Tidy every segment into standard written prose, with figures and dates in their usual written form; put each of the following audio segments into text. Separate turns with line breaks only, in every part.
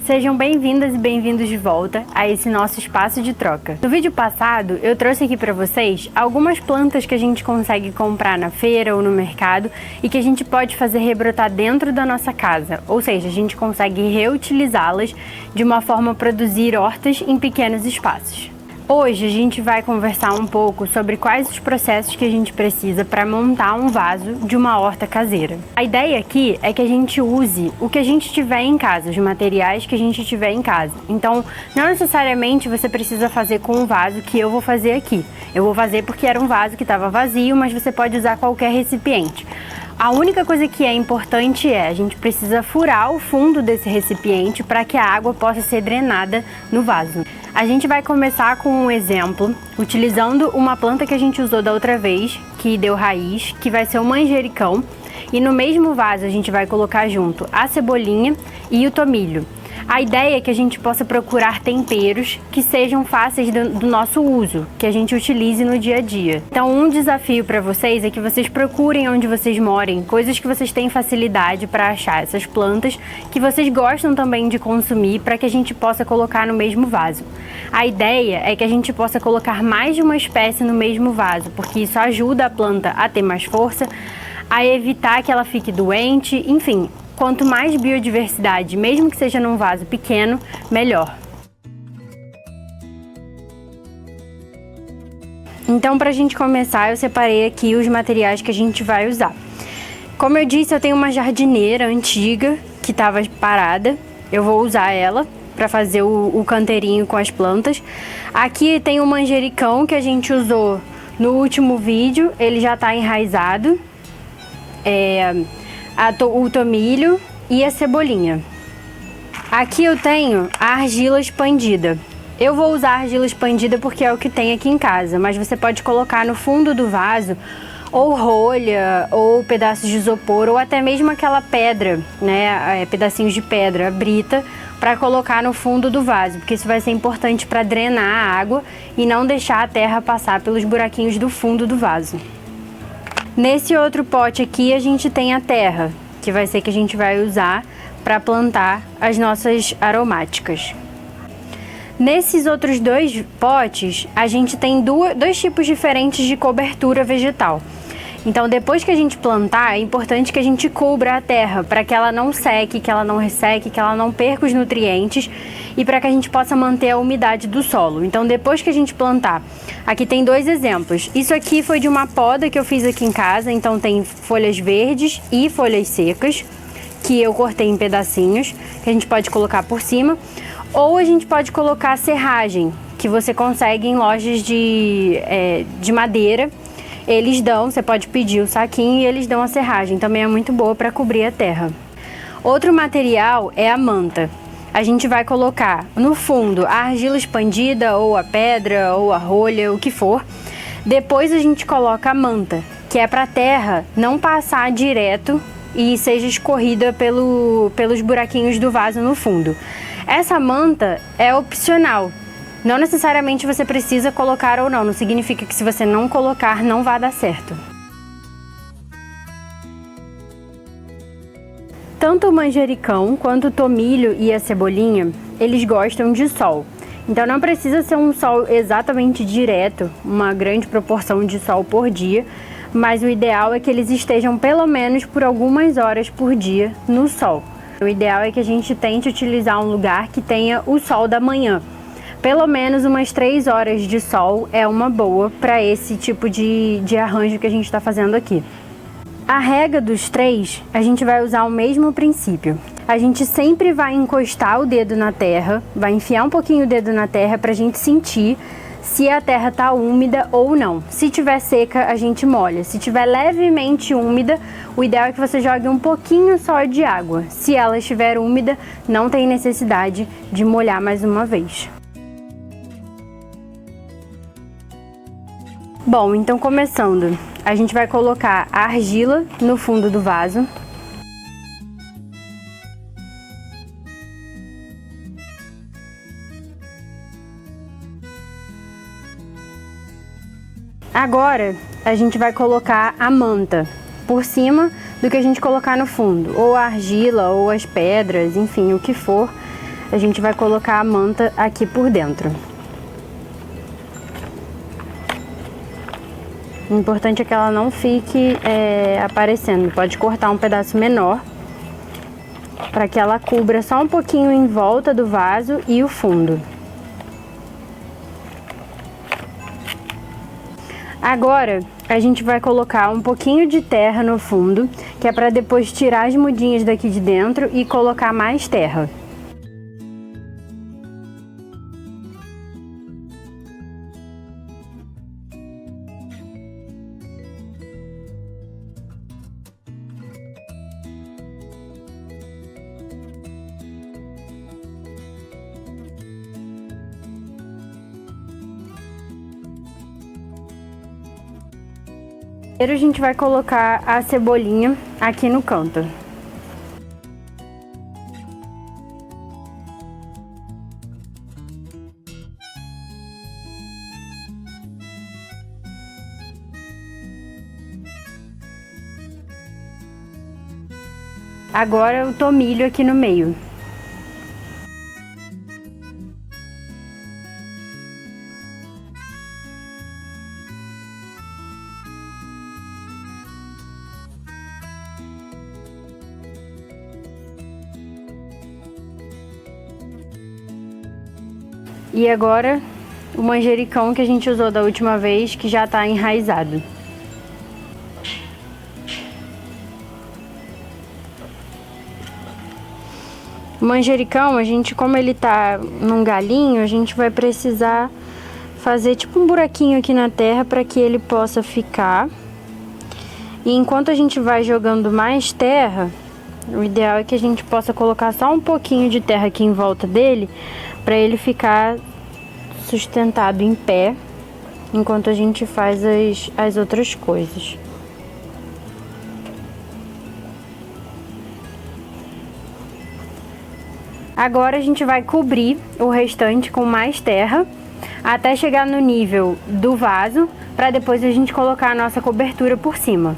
Sejam bem-vindas e bem-vindos de volta a esse nosso espaço de troca. No vídeo passado, eu trouxe aqui para vocês algumas plantas que a gente consegue comprar na feira ou no mercado e que a gente pode fazer rebrotar dentro da nossa casa, ou seja, a gente consegue reutilizá-las de uma forma a produzir hortas em pequenos espaços. Hoje a gente vai conversar um pouco sobre quais os processos que a gente precisa para montar um vaso de uma horta caseira. A ideia aqui é que a gente use o que a gente tiver em casa, os materiais que a gente tiver em casa. Então, não necessariamente você precisa fazer com o vaso que eu vou fazer aqui. Eu vou fazer porque era um vaso que estava vazio, mas você pode usar qualquer recipiente. A única coisa que é importante é a gente precisa furar o fundo desse recipiente para que a água possa ser drenada no vaso. A gente vai começar com um exemplo, utilizando uma planta que a gente usou da outra vez, que deu raiz, que vai ser o manjericão. E no mesmo vaso a gente vai colocar junto a cebolinha e o tomilho. A ideia é que a gente possa procurar temperos que sejam fáceis do nosso uso, que a gente utilize no dia a dia. Então, um desafio para vocês é que vocês procurem onde vocês morem, coisas que vocês têm facilidade para achar, essas plantas que vocês gostam também de consumir, para que a gente possa colocar no mesmo vaso. A ideia é que a gente possa colocar mais de uma espécie no mesmo vaso, porque isso ajuda a planta a ter mais força, a evitar que ela fique doente, enfim. Quanto mais biodiversidade, mesmo que seja num vaso pequeno, melhor. Então, para a gente começar, eu separei aqui os materiais que a gente vai usar. Como eu disse, eu tenho uma jardineira antiga que estava parada. Eu vou usar ela para fazer o canteirinho com as plantas. Aqui tem o manjericão que a gente usou no último vídeo, ele já está enraizado. O tomilho e a cebolinha. Aqui eu tenho a argila expandida. Eu vou usar a argila expandida porque é o que tem aqui em casa, mas você pode colocar no fundo do vaso ou rolha, ou pedaços de isopor, ou até mesmo aquela pedra, né, pedacinhos de pedra, brita, para colocar no fundo do vaso, porque isso vai ser importante para drenar a água e não deixar a terra passar pelos buraquinhos do fundo do vaso. Nesse outro pote aqui a gente tem a terra, que vai ser que a gente vai usar para plantar as nossas aromáticas. Nesses outros dois potes, a gente tem dois tipos diferentes de cobertura vegetal. Então, depois que a gente plantar, é importante que a gente cubra a terra para que ela não seque, que ela não resseque, que ela não perca os nutrientes e para que a gente possa manter a umidade do solo. Então, depois que a gente plantar, aqui tem dois exemplos. Isso aqui foi de uma poda que eu fiz aqui em casa, então tem folhas verdes e folhas secas, que eu cortei em pedacinhos, que a gente pode colocar por cima. Ou a gente pode colocar serragem, que você consegue em lojas de madeira. Eles dão, você pode pedir o saquinho e eles dão a serragem, também é muito boa para cobrir a terra. Outro material é a manta. A gente vai colocar no fundo a argila expandida, ou a pedra, ou a rolha, o que for. Depois a gente coloca a manta, que é para a terra não passar direto e seja escorrida pelos buraquinhos do vaso no fundo. Essa manta é opcional. Não necessariamente você precisa colocar ou não significa que se você não colocar, não vai dar certo. Tanto o manjericão quanto o tomilho e a cebolinha, eles gostam de sol. Então não precisa ser um sol exatamente direto, uma grande proporção de sol por dia, mas o ideal é que eles estejam pelo menos por algumas horas por dia no sol. O ideal é que a gente tente utilizar um lugar que tenha o sol da manhã. Pelo menos umas 3 horas de sol é uma boa para esse tipo de arranjo que a gente está fazendo aqui. A rega dos 3, a gente vai usar o mesmo princípio. A gente sempre vai encostar o dedo na terra, vai enfiar um pouquinho o dedo na terra para a gente sentir se a terra está úmida ou não. Se tiver seca, a gente molha. Se tiver levemente úmida, o ideal é que você jogue um pouquinho só de água. Se ela estiver úmida, não tem necessidade de molhar mais uma vez. Bom, então começando, a gente vai colocar a argila no fundo do vaso. Agora, a gente vai colocar a manta por cima do que a gente colocar no fundo, ou a argila, ou as pedras, enfim, o que for. a gente vai colocar a manta aqui por dentro. O importante é que ela não fique aparecendo. Pode cortar um pedaço menor para que ela cubra só um pouquinho em volta do vaso e o fundo. Agora a gente vai colocar um pouquinho de terra no fundo, que é para depois tirar as mudinhas daqui de dentro e colocar mais terra. Primeiro a gente vai colocar a cebolinha aqui no canto. Agora o tomilho aqui no meio. E agora o manjericão que a gente usou da última vez, que já está enraizado. O manjericão, a gente, como ele tá num galinho, a gente vai precisar fazer tipo um buraquinho aqui na terra para que ele possa ficar. E enquanto a gente vai jogando mais terra, o ideal é que a gente possa colocar só um pouquinho de terra aqui em volta dele, para ele ficar sustentado em pé, enquanto a gente faz as outras coisas. Agora a gente vai cobrir o restante com mais terra, até chegar no nível do vaso, para depois a gente colocar a nossa cobertura por cima.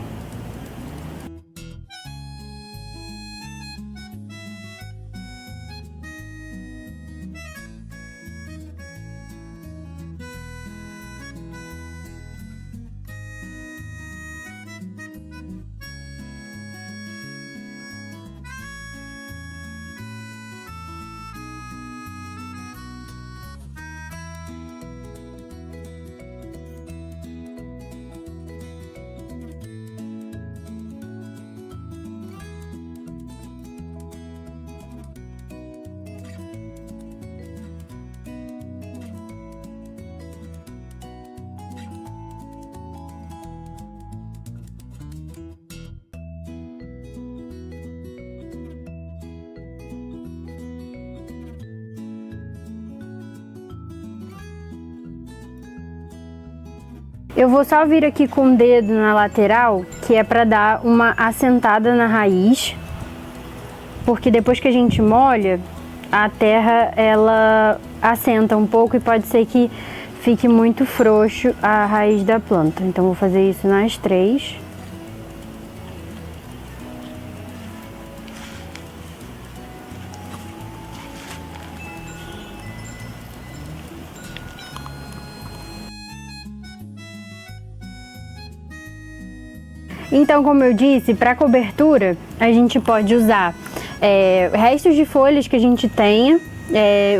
Eu vou só vir aqui com o dedo na lateral, que é para dar uma assentada na raiz, porque depois que a gente molha, a terra ela assenta um pouco e pode ser que fique muito frouxo a raiz da planta. Então vou fazer isso nas 3. Então, como eu disse, para cobertura a gente pode usar restos de folhas que a gente tenha.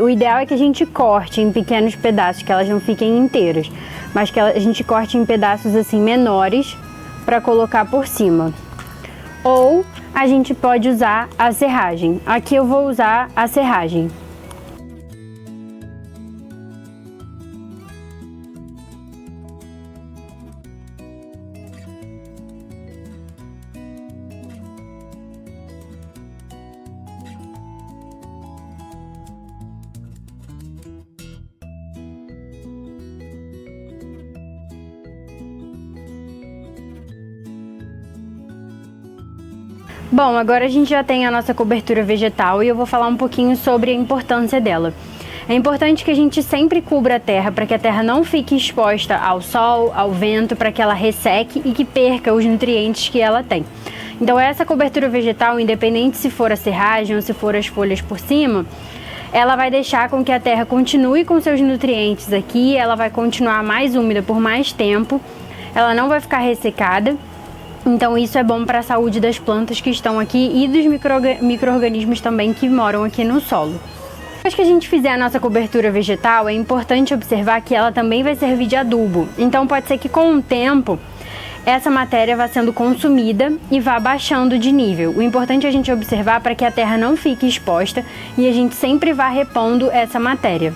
O ideal é que a gente corte em pequenos pedaços, que elas não fiquem inteiras, mas que a gente corte em pedaços assim menores para colocar por cima. Ou a gente pode usar a serragem. Aqui eu vou usar a serragem. Bom, agora a gente já tem a nossa cobertura vegetal e eu vou falar um pouquinho sobre a importância dela. É importante que a gente sempre cubra a terra para que a terra não fique exposta ao sol, ao vento, para que ela resseque e que perca os nutrientes que ela tem. Então essa cobertura vegetal, independente se for a serragem ou se for as folhas por cima, ela vai deixar com que a terra continue com seus nutrientes aqui, ela vai continuar mais úmida por mais tempo, ela não vai ficar ressecada. Então isso é bom para a saúde das plantas que estão aqui e dos micro-organismos também que moram aqui no solo. Depois que a gente fizer a nossa cobertura vegetal, é importante observar que ela também vai servir de adubo. Então pode ser que com o tempo essa matéria vá sendo consumida e vá baixando de nível. O importante é a gente observar para que a terra não fique exposta e a gente sempre vá repondo essa matéria.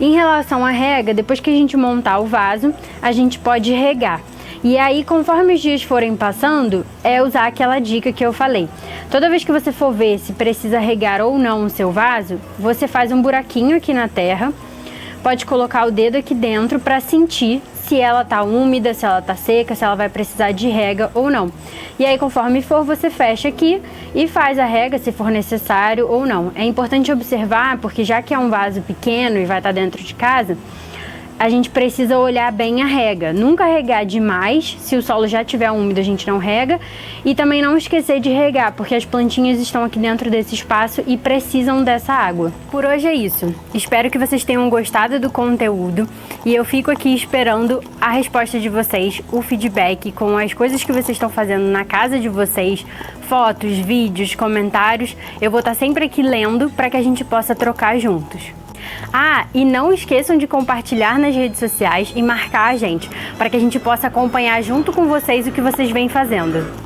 Em relação à rega, depois que a gente montar o vaso, a gente pode regar. E aí, conforme os dias forem passando, é usar aquela dica que eu falei. Toda vez que você for ver se precisa regar ou não o seu vaso, você faz um buraquinho aqui na terra, pode colocar o dedo aqui dentro para sentir se ela tá úmida, se ela tá seca, se ela vai precisar de rega ou não. E aí, conforme for, você fecha aqui e faz a rega se for necessário ou não. É importante observar, porque já que é um vaso pequeno e vai estar dentro de casa, a gente precisa olhar bem a rega. Nunca regar demais, se o solo já estiver úmido a gente não rega. E também não esquecer de regar, porque as plantinhas estão aqui dentro desse espaço e precisam dessa água. Por hoje é isso. Espero que vocês tenham gostado do conteúdo. E eu fico aqui esperando a resposta de vocês, o feedback com as coisas que vocês estão fazendo na casa de vocês. Fotos, vídeos, comentários. Eu vou estar sempre aqui lendo para que a gente possa trocar juntos. Ah, e não esqueçam de compartilhar nas redes sociais e marcar a gente, para que a gente possa acompanhar junto com vocês o que vocês vêm fazendo.